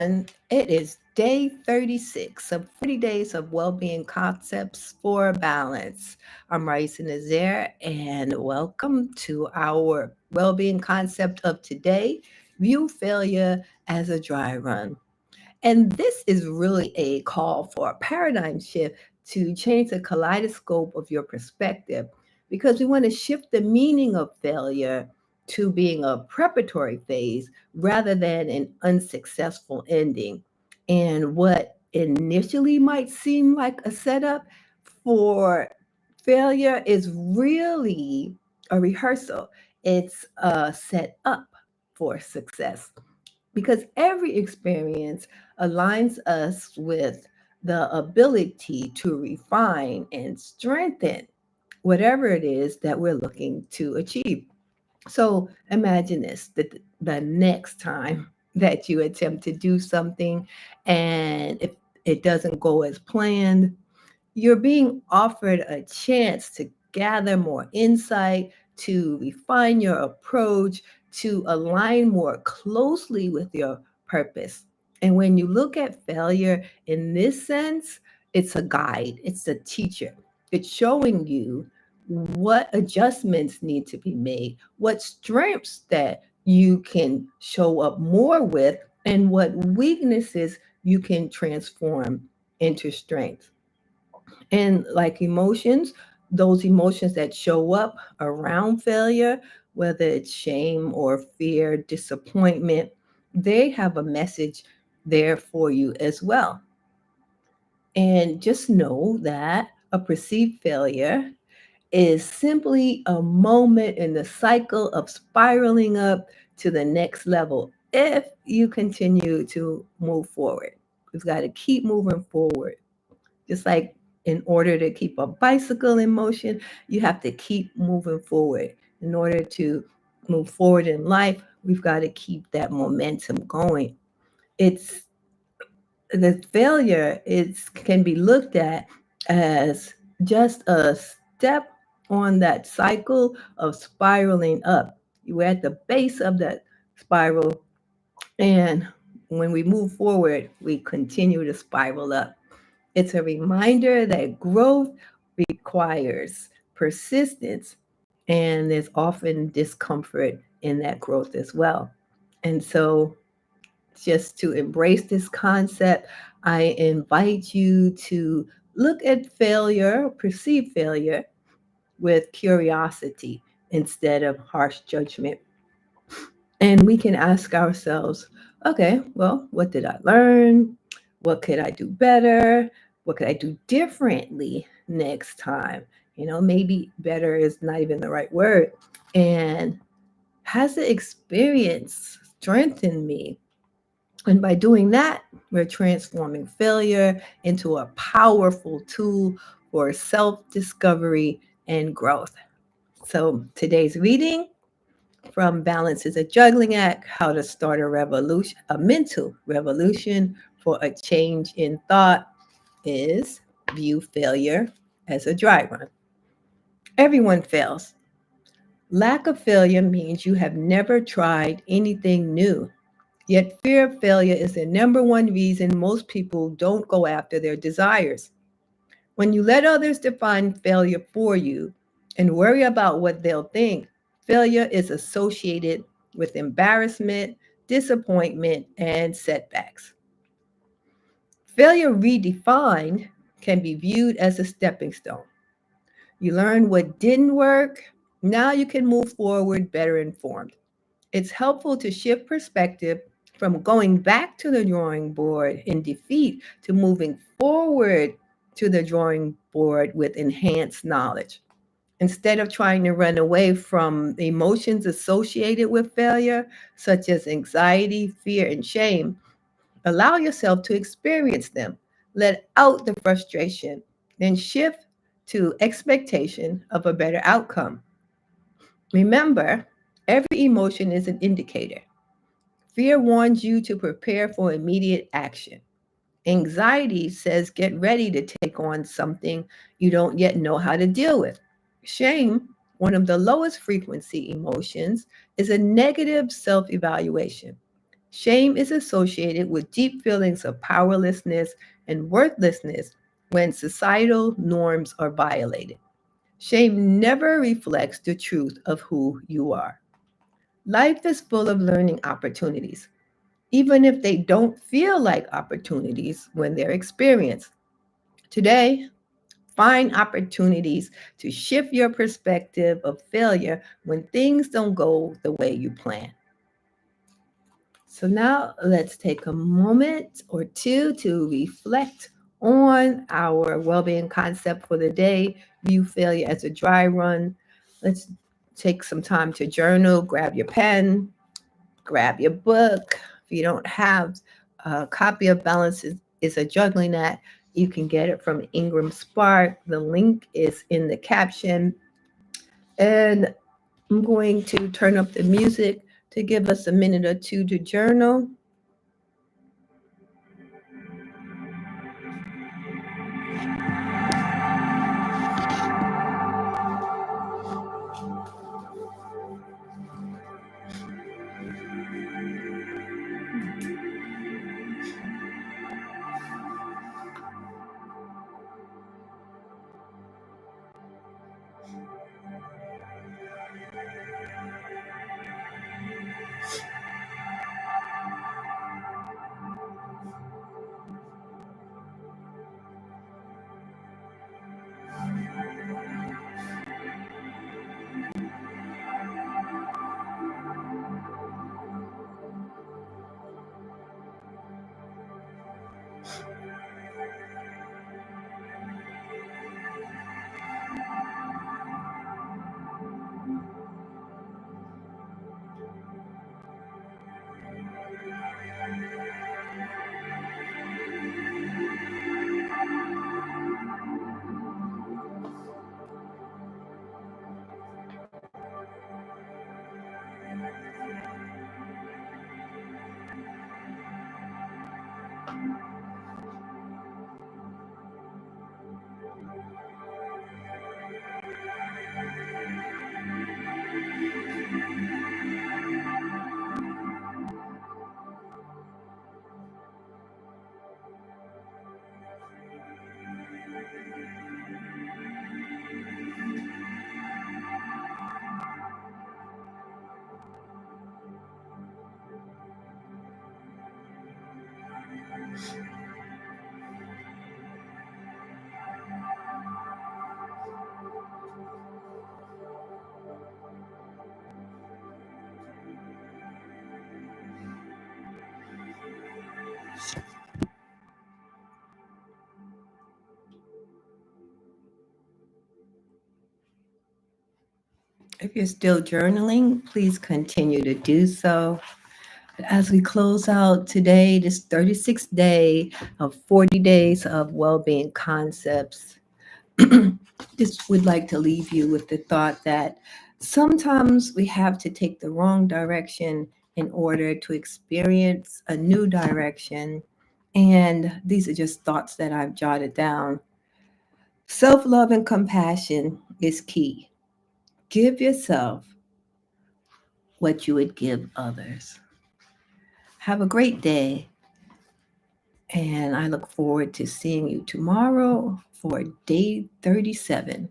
And it is day 36 of 40 days of well-being concepts for balance. I'm Raisa Nazaire, and welcome to our well-being concept of today: view failure as a dry run. And this is really a call for a paradigm shift to change the kaleidoscope of your perspective, because we want to shift the meaning of failure to being a preparatory phase rather than an unsuccessful ending. And what initially might seem like a setup for failure is really a rehearsal. It's a set up for success, because every experience aligns us with the ability to refine and strengthen whatever it is that we're looking to achieve. So imagine this: the next time that you attempt to do something, and if it doesn't go as planned, you're being offered a chance to gather more insight, to refine your approach, to align more closely with your purpose. And when you look at failure in this sense, it's a guide, it's a teacher. It's showing you what adjustments need to be made, what strengths that you can show up more with, and what weaknesses you can transform into strength. And like emotions, those emotions that show up around failure, whether it's shame or fear, disappointment, they have a message there for you as well. And just know that a perceived failure is simply a moment in the cycle of spiraling up to the next level if you continue to move forward. We've got to keep moving forward. Just like in order to keep a bicycle in motion, you have to keep moving forward. In order to move forward in life, we've got to keep that momentum going. It's the failure is can be looked at as just a step on that cycle of spiraling up. You're at the base of that spiral, and when we move forward, we continue to spiral up. It's a reminder that growth requires persistence, and there's often discomfort in that growth as well. And so, just to embrace this concept, I invite you to look at failure, perceived failure, with curiosity instead of harsh judgment. And we can ask ourselves, okay, well, what did I learn? What could I do better? What could I do differently next time? Maybe better is not even the right word. And has the experience strengthened me? And by doing that, we're transforming failure into a powerful tool for self discovery and growth. So today's reading from Balance is a Juggling Act: How to Start a Revolution, a Mental Revolution for a Change in Thought, is view failure as a dry run. Everyone fails. Lack of failure means you have never tried anything new. Yet fear of failure is the number one reason most people don't go after their desires. When you let others define failure for you and worry about what they'll think, failure is associated with embarrassment, disappointment, and setbacks. Failure redefined can be viewed as a stepping stone. You learn what didn't work, now you can move forward better informed. It's helpful to shift perspective from going back to the drawing board in defeat to moving forward to the drawing board with enhanced knowledge. Instead of trying to run away from emotions associated with failure, such as anxiety, fear, and shame, allow yourself to experience them. Let out the frustration, then shift to expectation of a better outcome. Remember, every emotion is an indicator. Fear warns you to prepare for immediate action. Anxiety says get ready to take on something you don't yet know how to deal with. Shame, one of the lowest frequency emotions, is a negative self evaluation. Shame is associated with deep feelings of powerlessness and worthlessness when societal norms are violated. Shame never reflects the truth of who you are. Life is full of learning opportunities, even if they don't feel like opportunities when they're experienced. Today, find opportunities to shift your perspective of failure when things don't go the way you plan. So now let's take a moment or two to reflect on our well-being concept for the day. View failure as a dry run. Let's take some time to journal, grab your pen, grab your book. If you don't have a copy of Balance is a Juggling Act, you can get it from Ingram Spark. The link is in the caption. And I'm going to turn up the music to give us a minute or two to journal. If you're still journaling, please continue to do so. As we close out today, this 36th day of 40 days of well-being concepts, just would like to leave you with the thought that sometimes we have to take the wrong direction in order to experience a new direction. And these are just thoughts that I've jotted down. Self-love and compassion is key. Give yourself what you would give others. Have a great day, and I look forward to seeing you tomorrow for day 37